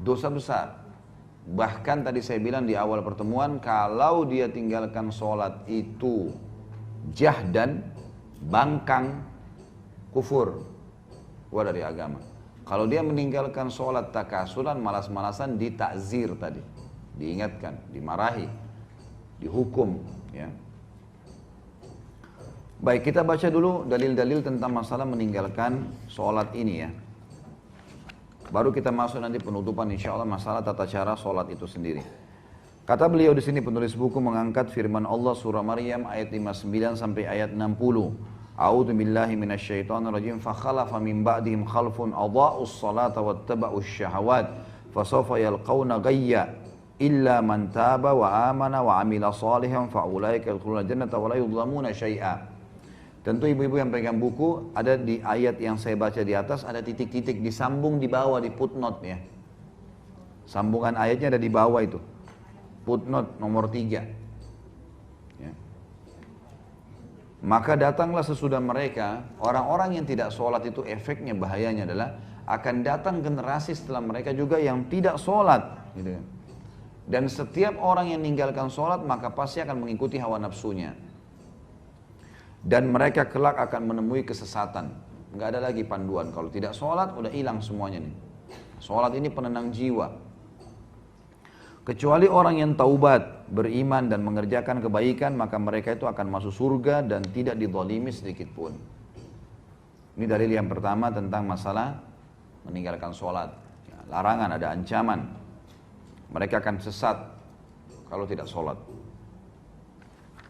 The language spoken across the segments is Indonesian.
Dosa besar. Bahkan tadi saya bilang di awal pertemuan, kalau dia tinggalkan sholat itu jahdan, bangkang, kufur, keluar dari agama. Kalau dia meninggalkan sholat takasuran, malas-malasan, ditakzir tadi, diingatkan, dimarahi, dihukum. Ya. Baik, kita baca dulu dalil-dalil tentang masalah meninggalkan sholat ini ya. Baru kita masuk nanti penutupan insya Allah masalah tata cara sholat itu sendiri. Kata beliau di sini penulis buku mengangkat firman Allah surah Maryam ayat 59 sampai ayat 60. A'udzu billahi minasyaitonir rajim. Fa khalafa min ba'dihim khalfun adha'us salata wattaba'us syahawat fasawfa yalqauna ghayya illa man taba wa amana wa amila salihan fa ulaika yadkhuluna jannata wa la yudlamuna syai'a. Tentu ibu-ibu yang pegang buku, ada di ayat yang saya baca di atas, ada titik-titik disambung di bawah di footnote ya. Sambungan ayatnya ada di bawah itu. Footnote nomor 3. Ya. Maka datanglah sesudah mereka, orang-orang yang tidak sholat itu efeknya bahayanya adalah akan datang generasi setelah mereka juga yang tidak sholat. Gitu kan. Dan setiap orang yang meninggalkan sholat maka pasti akan mengikuti hawa nafsunya. Dan mereka kelak akan menemui kesesatan. Nggak ada lagi panduan. Kalau tidak sholat, udah hilang semuanya nih. Sholat ini penenang jiwa. Kecuali orang yang taubat, beriman dan mengerjakan kebaikan, maka mereka itu akan masuk surga dan tidak dizalimi sedikit pun. Ini dalil yang pertama tentang masalah meninggalkan sholat. Larangan, ada ancaman. Mereka akan sesat kalau tidak sholat.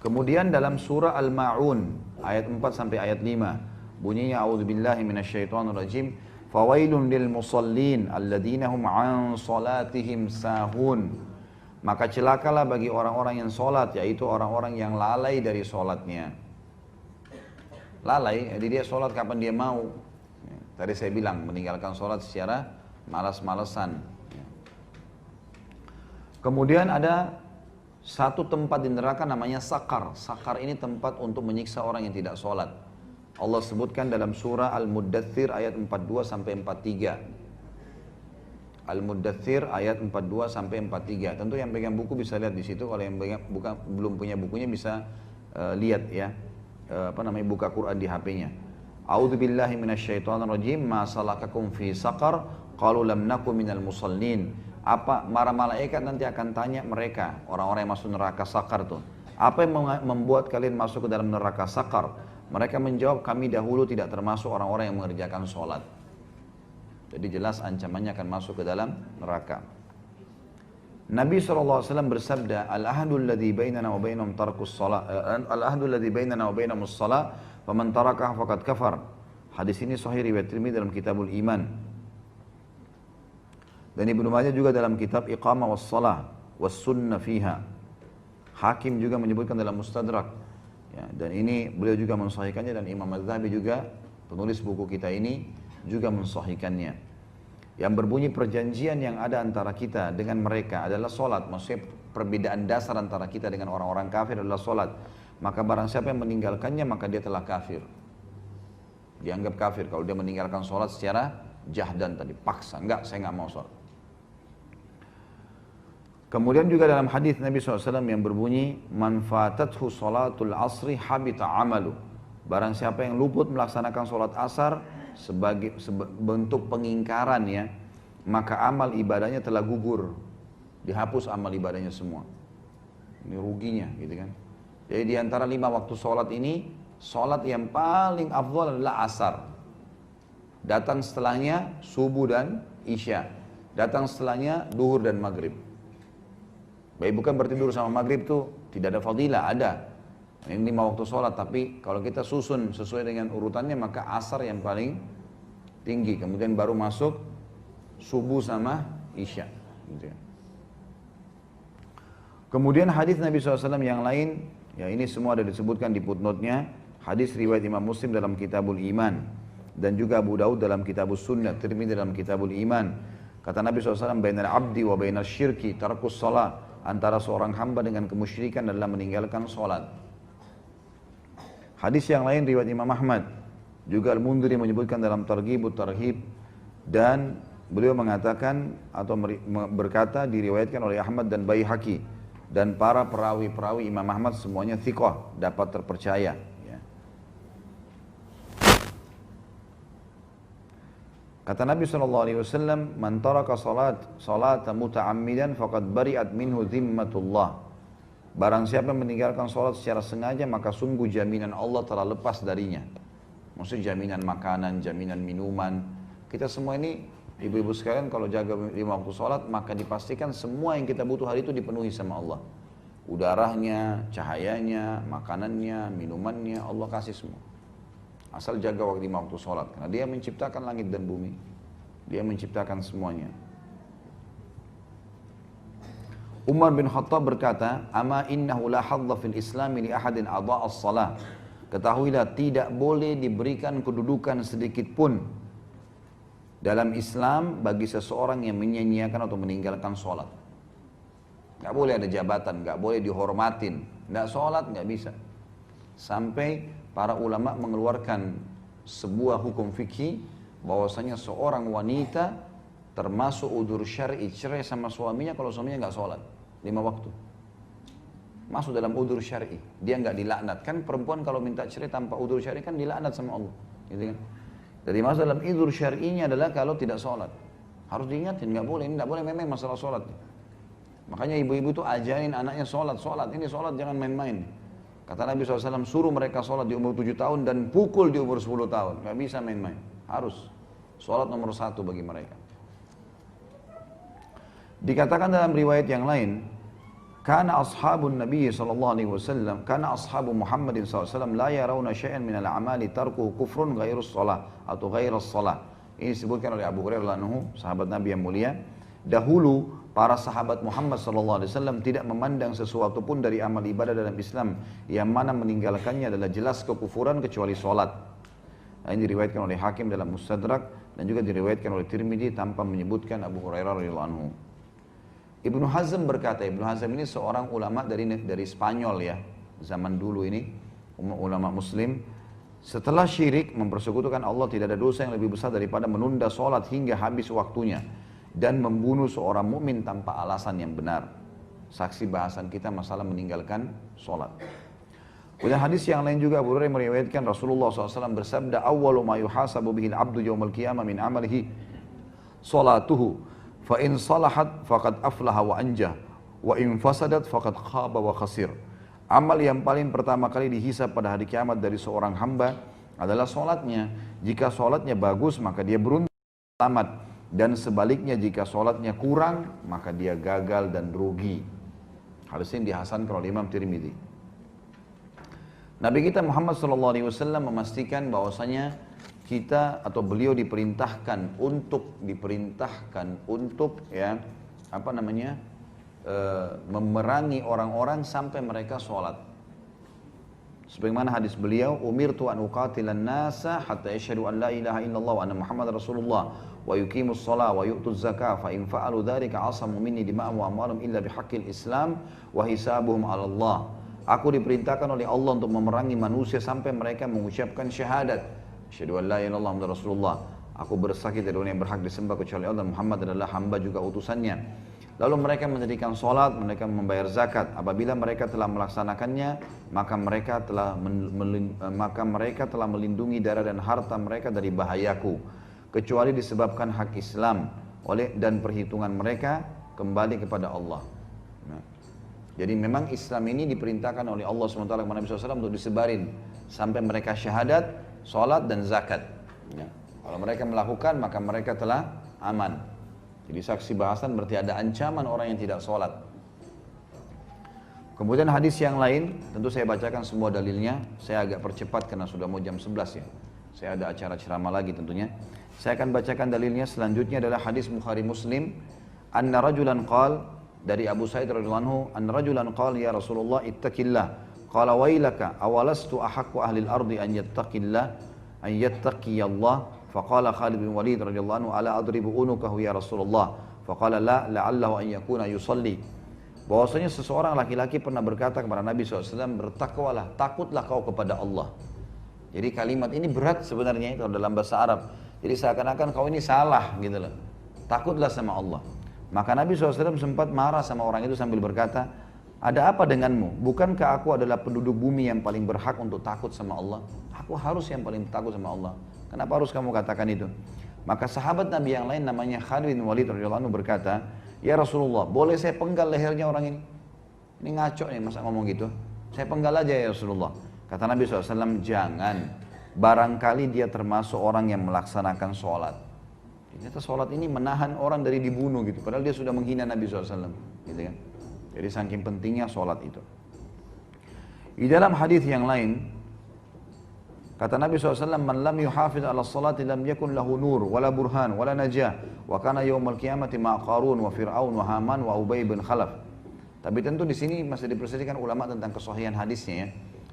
Kemudian dalam surah Al-Ma'un ayat 4 sampai ayat 5 bunyinya a'udzubillahi minasyaitonir rajim fawailun lil musallin alladzina hum an salatihim sahun. Maka celakalah bagi orang-orang yang salat, yaitu orang-orang yang lalai dari salatnya. Lalai, jadi dia salat kapan dia mau. Tadi saya bilang meninggalkan salat secara malas-malesan. Kemudian ada satu tempat di neraka namanya Sakar. Sakar ini tempat untuk menyiksa orang yang tidak sholat. Allah sebutkan dalam surah Al-Muddathir ayat 42 sampai 43. Al-Muddathir ayat 42 sampai 43. Tentu yang pegang buku bisa lihat di situ. Kalau yang belum punya bukunya bisa lihat ya. Buka Quran di HP-nya. A'udzu billahi minasyaitonir rajim. Ma salakakum fi saqar? Qalu lam naku minal musallin. Apa para malaikat nanti akan tanya mereka, orang-orang yang masuk neraka sakar tuh, apa yang membuat kalian masuk ke dalam neraka sakar? Mereka menjawab, kami dahulu tidak termasuk orang-orang yang mengerjakan sholat. Jadi jelas ancamannya akan masuk ke dalam neraka. Nabi SAW bersabda, al-ahdu alladhi bainana wa bainahum tarkus salat, al-ahdu alladhi bainana wa bainahumus salat, faman tarakah faqad kafar. Hadis ini sahih riwayat Tirmidzi dalam Kitabul Iman. Dan Ibnu Majah juga dalam kitab Iqamah was Salah was Sunnah fiha. Hakim juga menyebutkan dalam Mustadrak. Ya, dan ini beliau juga mensahihkannya dan Imam Az-Zahabi juga penulis buku kita ini juga mensahihkannya. Yang berbunyi perjanjian yang ada antara kita dengan mereka adalah solat. Maksudnya perbedaan dasar antara kita dengan orang-orang kafir adalah solat. Maka barang siapa yang meninggalkannya maka dia telah kafir. Dianggap kafir kalau dia meninggalkan solat secara jahdan tadi, paksa. Enggak, saya enggak mau solat. Kemudian juga dalam hadis Nabi SAW yang berbunyi, man fatathu salatul asri habita amalu. Barang siapa yang luput melaksanakan sholat asar sebagai bentuk pengingkaran ya, maka amal ibadahnya telah gugur. Dihapus amal ibadahnya semua. Ini ruginya gitu kan. Jadi di antara 5 waktu sholat ini, sholat yang paling afdal adalah asar. Datang setelahnya subuh dan isya. Datang setelahnya duhur dan maghrib. Baik, bukan berarti duhur sama maghrib tuh tidak ada fadilah, ada. Ini 5 waktu sholat, tapi kalau kita susun sesuai dengan urutannya maka asar yang paling tinggi. Kemudian baru masuk subuh sama isya. Gitu ya. Kemudian hadis Nabi SAW yang lain, ya ini semua ada disebutkan di footnote-nya. Hadis riwayat Imam Muslim dalam Kitabul Iman. Dan juga Abu Daud dalam Kitabus Sunnah, Tirmidzi dalam Kitabul Iman. Kata Nabi SAW, bainal abdi wa bainal syirki tarkus salat. Antara seorang hamba dengan kemusyrikan adalah meninggalkan sholat. Hadis yang lain riwayat Imam Ahmad, juga Al-Mundhiri menyebutkan dalam Targhibut Tarhib dan Beliau mengatakan atau berkata diriwayatkan oleh Ahmad dan Baihaqi dan para perawi-perawi Imam Ahmad semuanya thiqah, dapat terpercaya. Ya. Kata Nabi SAW, "Man taraka salat muta'ammidan faqad bari'at minhu dhimmatullah." Barang siapa yang meninggalkan salat secara sengaja, maka sungguh jaminan Allah telah lepas darinya. Maksudnya jaminan makanan, jaminan minuman. Kita semua ini, ibu-ibu sekalian, kalau jaga 5 waktu sholat, maka dipastikan semua yang kita butuh hari itu dipenuhi sama Allah. Udaranya, cahayanya, makanannya, minumannya, Allah kasih semua. Asal jaga 5 waktu sholat, karena Dia menciptakan langit dan bumi. Dia menciptakan semuanya. Umar bin Khattab berkata, "Ama innahu la hadza fil islami li ahadin adha'a as-salah." Ketahuilah tidak boleh diberikan kedudukan sedikit pun dalam Islam bagi seseorang yang menyia-nyiakan atau meninggalkan sholat. Gak boleh ada jabatan, gak boleh dihormatin, gak sholat gak bisa. Sampai para ulama mengeluarkan sebuah hukum fikih bahwasanya seorang wanita termasuk udzur syar'i cerai sama suaminya kalau suaminya gak sholat 5 waktu. Masuk dalam udzur syar'i, dia nggak dilaknat. Kan perempuan kalau minta cerai tanpa udzur syar'i kan dilaknat sama Allah, gitu kan? Jadi masuk dalam udzur syar'inya adalah kalau tidak sholat. Harus diingatin, nggak boleh, ini nggak boleh main-main masalah sholat. Makanya ibu-ibu itu ajarin anaknya sholat, ini sholat jangan main-main. Kata Nabi SAW, suruh mereka sholat di umur 7 tahun dan pukul di umur 10 tahun. Nggak bisa main-main, harus. Sholat nomor 1 bagi mereka. Dikatakan dalam riwayat yang lain, Kana ashabun Nabi sallallahu alaihi wasallam, kana ashabu Muhammadin sallallahu alaihi wasallam la yarawna syai'an min al-a'mali tarkuhu kufrun ghairus shalah atau ghairus shalah. Ini disebutkan oleh Abu Hurairah radhiyallahu anhu, sahabat Nabi yang mulia. Dahulu para sahabat Muhammad sallallahu alaihi wasallam tidak memandang sesuatu pun dari amal ibadah dalam Islam yang mana meninggalkannya adalah jelas kekufuran kecuali salat. Nah, ini diriwayatkan oleh Hakim dalam Mustadrak dan juga diriwayatkan oleh Tirmidzi tanpa menyebutkan Abu Hurairah radhiyallahu anhu. Ibnu Hazm berkata, Ibnu Hazm ini seorang ulama dari Spanyol ya, zaman dulu ini, ulama muslim. Setelah syirik mempersekutukan Allah, tidak ada dosa yang lebih besar daripada menunda sholat hingga habis waktunya dan membunuh seorang mukmin tanpa alasan yang benar. Saksi bahasan kita masalah meninggalkan sholat. Kemudian hadis yang lain juga Abu Hurairah meriwayatkan Rasulullah SAW bersabda, "Awwalu ma yuhasabu bihil abdu yawmal qiyamah min amalihi sholatuhu. Fa in salahat faqad aflaha wa anjah wa in fasadat faqad khaba wa khasir." Amal yang paling pertama kali dihisab pada hari kiamat dari seorang hamba adalah solatnya. Jika solatnya bagus maka dia beruntung selamat, dan sebaliknya jika solatnya kurang maka dia gagal dan rugi. Hadis ini dihasankan oleh Imam Tirmidzi. Nabi kita Muhammad SAW memastikan bahwasanya kita atau beliau diperintahkan untuk ya memerangi orang-orang sampai mereka sholat. Sebagaimana hadis beliau, umirtu an uqatilan nasa hatta yashhadu an la ilaha illallah wa anna Muhammad Rasulullah wa yuqimus shalah wa yu'tuz zakah fa in fa'alu dzalika asamu minni dima'ahum wa amwalahum illa bihaqqil Islam wa hisabuhum 'ala Allah. Aku diperintahkan oleh Allah untuk memerangi manusia sampai mereka mengucapkan syahadat. Asyhadu an la ilaha illallah Muhammadur Rasulullah. Aku bersaksi tidak ada yang berhak disembah kecuali Allah, Muhammad adalah hamba juga utusannya. Lalu mereka mendirikan sholat, mereka membayar zakat. Apabila mereka telah melaksanakannya, maka mereka telah melindungi darah dan harta mereka dari bahayaku, kecuali disebabkan hak Islam dan perhitungan mereka kembali kepada Allah. Nah, jadi memang Islam ini diperintahkan oleh Allah SWT kepada Nabi SAW untuk disebarin sampai mereka syahadat, sholat dan zakat. Ya. Kalau mereka melakukan maka mereka telah aman. Jadi saksi bahasan berarti ada ancaman orang yang tidak sholat. Kemudian hadis yang lain, tentu saya bacakan semua dalilnya. Saya agak percepat karena sudah mau jam 11 ya. Saya ada acara ceramah lagi tentunya. Saya akan bacakan dalilnya. Selanjutnya adalah hadis Bukhari Muslim. Anna rajulan qal, dari Abu Sa'id radhiyallahu anhu, anna rajulan qal ya Rasulullah ittaqillah. Qala wailaka awalastu ahaqqu ahli al-ardi an yattaqiyallah. Faqala Khalid bin Walid radhiyallahu anhu ala adribu unukahu ya Rasulullah. Faqala la la'allahu an yakuna yusalli. Bahwasanya seseorang laki-laki pernah berkata kepada Nabi SAW, bertakwalah, takutlah kau kepada Allah. Jadi kalimat ini berat sebenarnya kalau dalam bahasa Arab. Jadi seakan-akan kau ini salah gitu loh. takutlah sama Allah. Maka Nabi SAW sempat marah sama orang itu sambil berkata, ada apa denganmu? Bukankah aku adalah penduduk bumi yang paling berhak untuk takut sama Allah? Aku harus yang paling takut sama Allah. Kenapa harus kamu katakan itu? Maka sahabat Nabi yang lain namanya Khalid bin Walid radhiyallahu anhu berkata, ya Rasulullah, boleh saya penggal lehernya orang ini? Ini ngaco nih masa ngomong gitu. Saya penggal aja ya Rasulullah. Kata Nabi SAW, jangan. Barangkali dia termasuk orang yang melaksanakan sholat. Ternyata sholat ini menahan orang dari dibunuh gitu. Padahal dia sudah menghina Nabi SAW. Gitu kan? Jadi saking pentingnya sholat itu. Di dalam hadis yang lain, kata Nabi SAW, man lam yuhafidh ala salati lam yakun lahu nur, wala burhan, wala najah. Wa kana yawmal qiyamati ma Qarun, wa Fir'aun, wa Haman, wa Ubay bin Khalaf. Tapi tentu di sini masih diperselisihkan ulama tentang kesahihan hadisnya ya.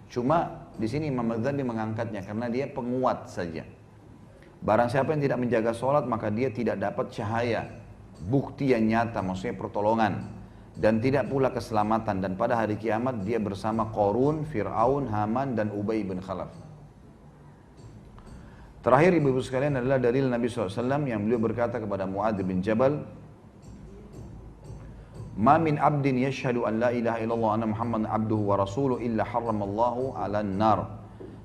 Cuma di sini Imam Ghazali mengangkatnya karena dia penguat saja. Barang siapa yang tidak menjaga sholat maka dia tidak dapat cahaya, bukti yang nyata, maksudnya pertolongan, dan tidak pula keselamatan. Dan pada hari kiamat dia bersama Qarun, Fir'aun, Haman, dan Ubay bin Khalaf. Terakhir ibu-ibu sekalian adalah dalil Nabi SAW yang beliau berkata kepada Mu'adz bin Jabal, ma min abdin yashhadu an la ilaha illallah anna Muhammadan abduhu wa rasuluhu illa harramallahu 'alan nar.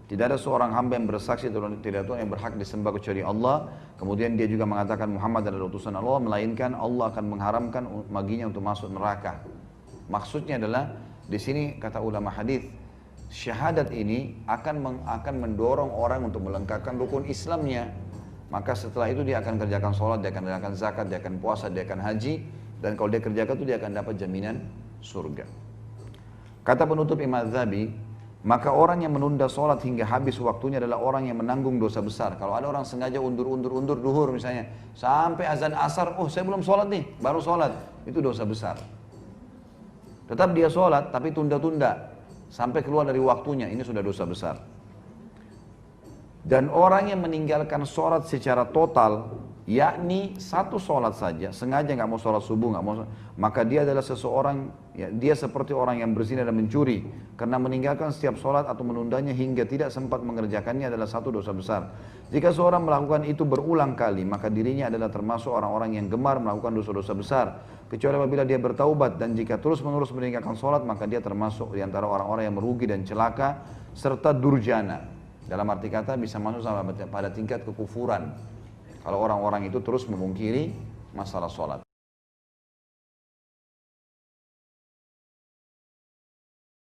Tidak ada seorang hamba yang bersaksi tidak Tuhan yang berhak disembah kecuali Allah. Kemudian dia juga mengatakan Muhammad adalah utusan Allah, melainkan Allah akan mengharamkan baginya untuk masuk neraka. Maksudnya adalah di sini kata ulama hadis, syahadat ini akan mendorong orang untuk melengkapkan rukun Islamnya. Maka setelah itu dia akan kerjakan sholat, dia akan kerjakan zakat, dia akan puasa, dia akan haji. Dan kalau dia kerjakan itu dia akan dapat jaminan surga. Kata penutup Imam Ghazali, maka orang yang menunda sholat hingga habis waktunya adalah orang yang menanggung dosa besar. Kalau ada orang sengaja undur duhur misalnya, sampai azan asar, oh saya belum sholat nih, baru sholat, itu dosa besar. Tetap dia sholat, tapi tunda-tunda, sampai keluar dari waktunya, ini sudah dosa besar. Dan orang yang meninggalkan sholat secara total, yakni satu sholat saja, sengaja nggak mau sholat subuh, nggak mau, maka dia adalah seseorang, ya, dia seperti orang yang berzina dan mencuri, karena meninggalkan setiap sholat atau menundanya hingga tidak sempat mengerjakannya adalah satu dosa besar. Jika seorang melakukan itu berulang kali, maka dirinya adalah termasuk orang-orang yang gemar melakukan dosa-dosa besar, kecuali apabila dia bertaubat. Dan jika terus-menerus meninggalkan sholat, maka dia termasuk di antara orang-orang yang merugi dan celaka serta durjana. Dalam arti kata bisa masuk pada tingkat kekufuran kalau orang-orang itu terus memungkiri masalah sholat.